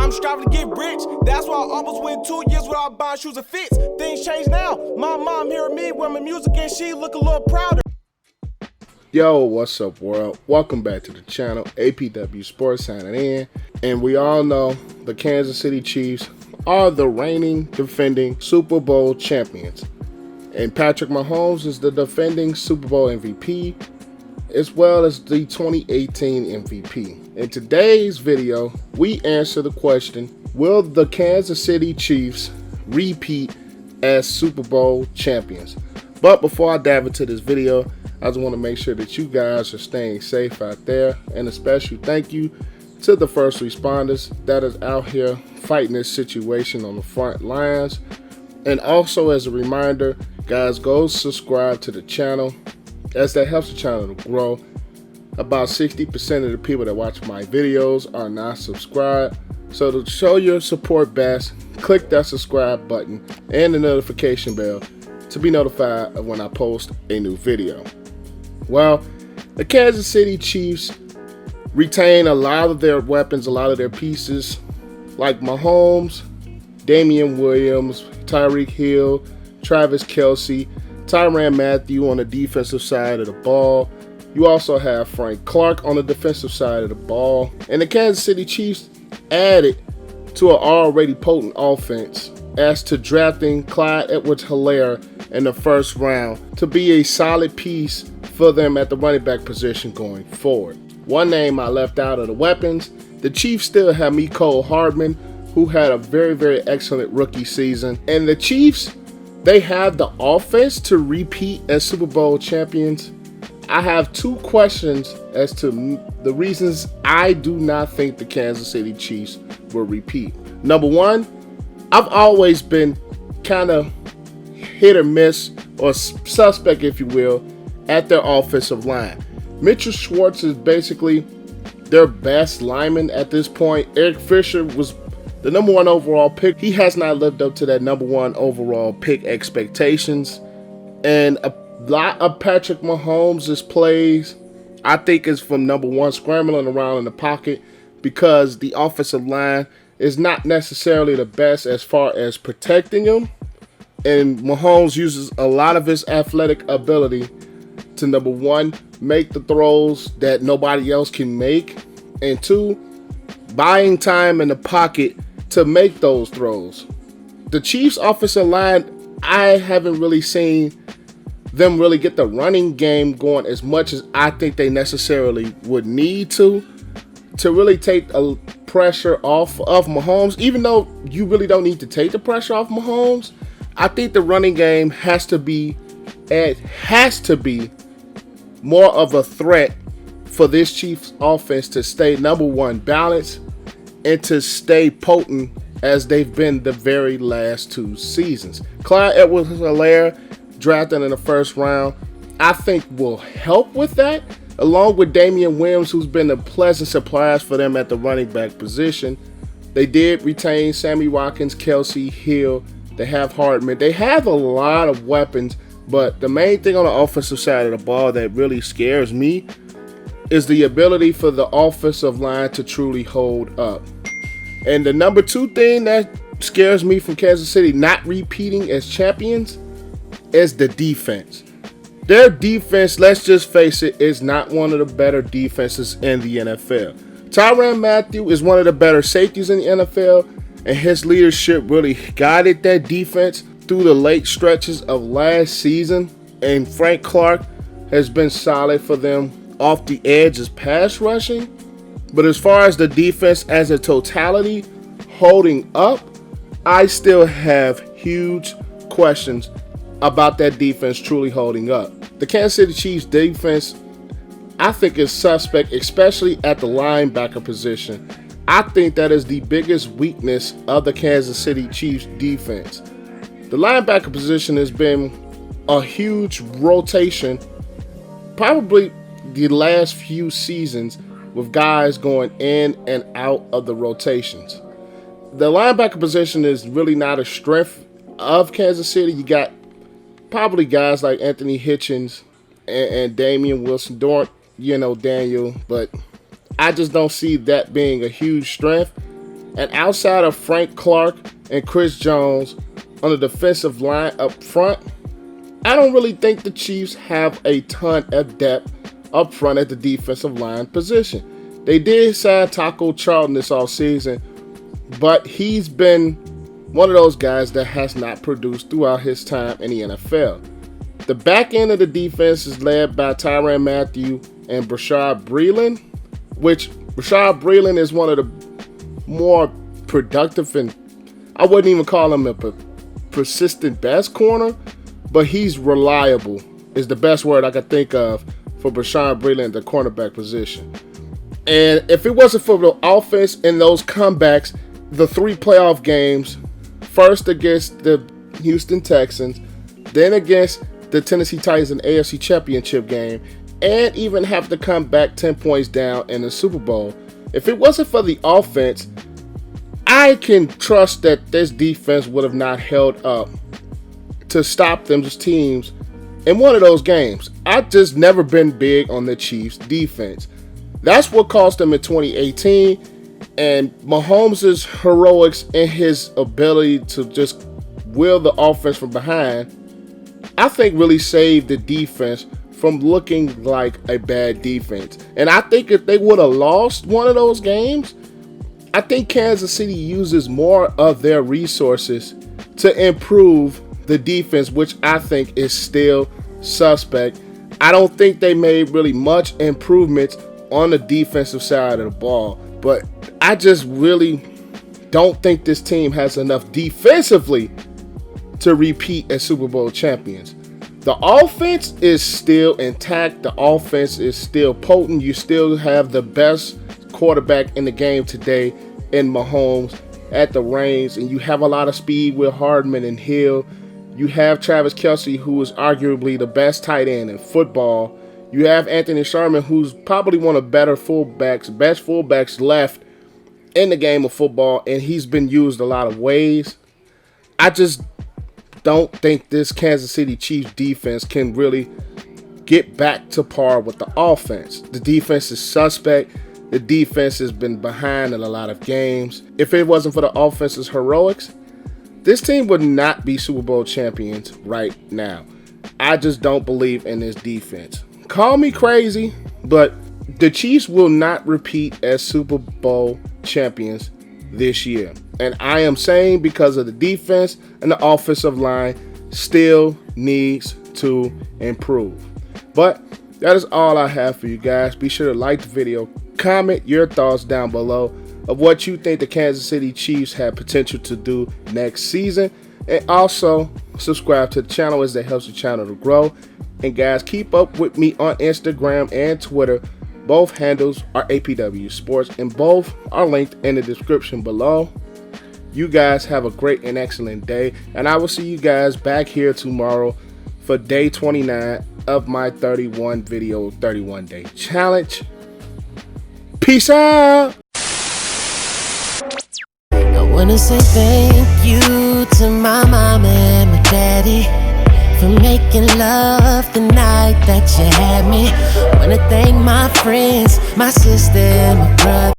I'm striving to get rich. That's why I almost went 2 years without buying shoes and fits. Things change now. My mom hearing me with my music and she look a little prouder. Yo, what's up, world? Welcome back to the channel. APW Sports signing in. And we all know the Kansas City Chiefs are the reigning, defending Super Bowl champions. And Patrick Mahomes is the defending Super Bowl MVP, as well as the 2018 MVP. In today's video, we answer the question, will the Kansas City Chiefs repeat as Super Bowl champions? But before I dive into this video, I just want to make sure that you guys are staying safe out there, and a special thank you to the first responders that is out here fighting this situation on the front lines. And also, as a reminder, guys, go subscribe to the channel, as that helps the channel to grow. About 60% of the people that watch my videos are not subscribed. So to show your support best, click that subscribe button and the notification bell to be notified of when I post a new video. Well, the Kansas City Chiefs retain a lot of their weapons, a lot of their pieces, like Mahomes, Damian Williams, Tyreek Hill, Travis Kelce, Tyrann Mathieu on the defensive side of the ball. You also have Frank Clark on the defensive side of the ball. And the Kansas City Chiefs added to an already potent offense as to drafting Clyde Edwards-Helaire in the first round to be a solid piece for them at the running back position going forward. One name I left out of the weapons, the Chiefs still have Mecole Hardman, who had a very, very excellent rookie season. And the Chiefs, they have the offense to repeat as Super Bowl champions. I have two questions as to the reasons I do not think the Kansas City Chiefs will repeat. Number one, I've always been kind of hit or miss, or suspect, if you will, at their offensive line. Mitchell Schwartz is basically their best lineman at this point. Eric Fisher was the number one overall pick. He has not lived up to that number one overall pick expectations. And a lot of Patrick Mahomes' plays, I think, is from number one, scrambling around in the pocket, because the offensive line is not necessarily the best as far as protecting him. And Mahomes uses a lot of his athletic ability to, number one, make the throws that nobody else can make, and two, buying time in the pocket to make those throws. The Chiefs' offensive line, I haven't really seen them really get the running game going as much as I think they necessarily would need to really take a pressure off of Mahomes. Even though you really don't need to take the pressure off Mahomes, I think the running game has to be more of a threat for this Chiefs offense to stay, number one, balanced, and to stay potent as they've been the very last two seasons. Clyde Edwards-Helaire, drafted in the first round, I think will help with that, along with Damian Williams, who's been a pleasant surprise for them at the running back position. They did retain Sammy Watkins, Kelce, Hill. They have Hardman. They have a lot of weapons, but the main thing on the offensive side of the ball that really scares me is the ability for the offensive line to truly hold up. And the number two thing that scares me from Kansas City not repeating as champions is the defense. Their defense, let's just face it, is not one of the better defenses in the NFL. Tyrann Mathieu is one of the better safeties in the NFL, and his leadership really guided that defense through the late stretches of last season. And Frank Clark has been solid for them off the edge as pass rushing. But as far as the defense as a totality holding up, I still have huge questions about that defense truly holding up. The Kansas City Chiefs defense, I think, is suspect, especially at the linebacker position. I think that is the biggest weakness of the Kansas City Chiefs defense. The linebacker position has been a huge rotation, probably the last few seasons, with guys going in and out of the rotations. The linebacker position is really not a strength of Kansas City. You got probably guys like Anthony Hitchens and Damian Wilson, Daniel, but I just don't see that being a huge strength. And outside of Frank Clark and Chris Jones on the defensive line up front, I don't really think the Chiefs have a ton of depth up front at the defensive line position. They did sign Taco Charlton this offseason, but he's been one of those guys that has not produced throughout his time in the NFL. The back end of the defense is led by Tyrann Mathieu and Bashaud Breeland, which Bashaud Breeland is one of the more productive, and I wouldn't even call him a persistent best corner, but he's reliable is the best word I could think of for Bashaud Breeland, the cornerback position. And if it wasn't for the offense and those comebacks, the 3 playoff games, first against the Houston Texans, then against the Tennessee Titans in the AFC Championship game, and even have to come back 10 points down in the Super Bowl. If it wasn't for the offense, I can trust that this defense would have not held up to stop them teams in one of those games. I've just never been big on the Chiefs defense. That's what cost them in 2018, and Mahomes' heroics and his ability to just will the offense from behind, I think really saved the defense from looking like a bad defense. And I think if they would have lost one of those games, I think Kansas City uses more of their resources to improve the defense, which I think is still suspect. I don't think they made really much improvements on the defensive side of the ball, but I just really don't think this team has enough defensively to repeat as Super Bowl champions. The offense is still intact. The offense is still potent. You still have the best quarterback in the game today in Mahomes at the reins, and you have a lot of speed with Hardman and Hill. You have Travis Kelce, who is arguably the best tight end in football. You have Anthony Sherman, who's probably one of the best fullbacks left in the game of football, and he's been used a lot of ways. I just don't think this Kansas City Chiefs defense can really get back to par with the offense. The defense is suspect. The defense has been behind in a lot of games. If it wasn't for the offense's heroics, this team would not be Super Bowl champions right now. I just don't believe in this defense. Call me crazy, but the Chiefs will not repeat as Super Bowl champions this year. And I am saying because of the defense and the offensive line still needs to improve. But that is all I have for you guys. Be sure to like the video, comment your thoughts down below of what you think the Kansas City Chiefs have potential to do next season. And also subscribe to the channel as that helps the channel to grow. And guys, keep up with me on Instagram and Twitter. Both handles are APW Sports, and both are linked in the description below. You guys have a great and excellent day, and I will see you guys back here tomorrow for day 29 of my 31 video 31 day challenge. Peace out. I wanna say thank you to my mom and my daddy for making love the night that you had me. Wanna thank my friends, my sister and my brother.